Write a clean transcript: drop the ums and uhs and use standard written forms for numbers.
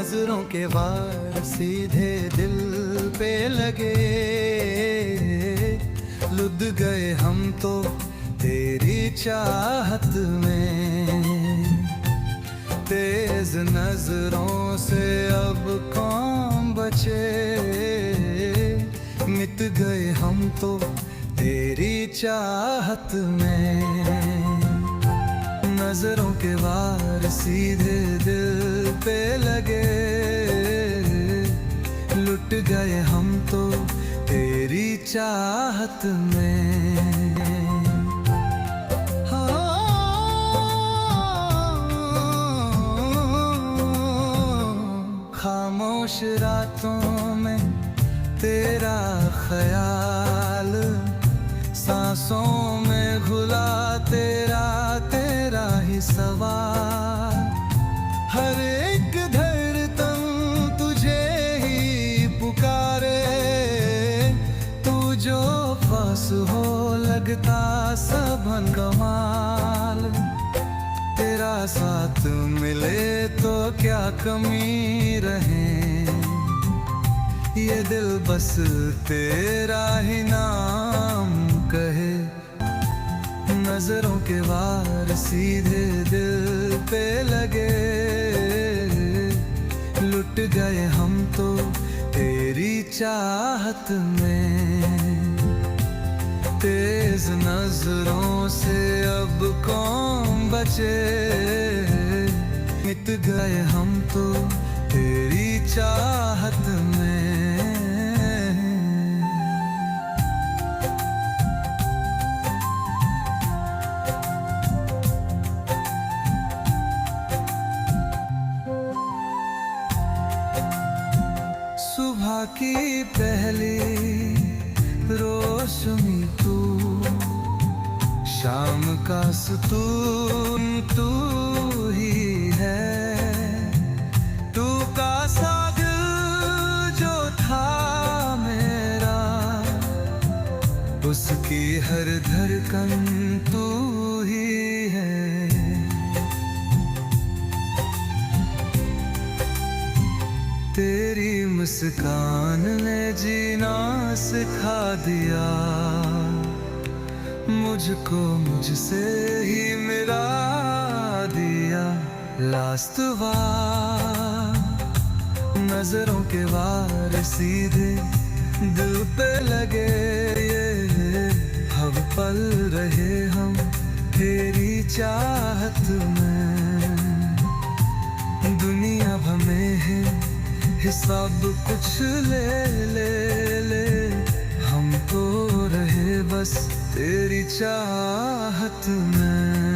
नजरों के वार सीधे दिल पे लगे, लुढ़ गए हम तो तेरी चाहत में। तेज नजरों से अब कौन बचे, मिट गए हम तो तेरी चाहत में। नजरों के वार सीधे दिल पे लगे, लुट गए हम तो तेरी चाहत में। खामोश रातों में तेरा ख्याल, सांसों में घुला तेरा ही सवाल। हर एक धड़कन तुझे ही पुकारे, तू जो पास हो लगता सबन कमाल। तेरा साथ मिले तो क्या कमी रहे, ये दिल बस तेरा ही नाम कहे। नजरों के वार सीधे दिल पे लगे, लुट गए हम तो तेरी चाहत में। तेज नजरों से अब कौन बचे, मिट गए हम तो तेरी चाहत में। सुबह की पहली रोशनी तू, शाम का सुकून तू ही है। तू का साथ जो था मेरा, उसकी हर धड़कन तू ही है। तेरी मुस्कान ने जीना सिखा दिया, मुझको मुझसे ही मिला दिया। लास्ट वार नजरों के वार सीधे दिल पे लगे, ये हर पल रहे हम तेरी चाहत में। दुनिया हमें है हिसाब कुछ ले, हम तो रहे बस तेरी चाहत में।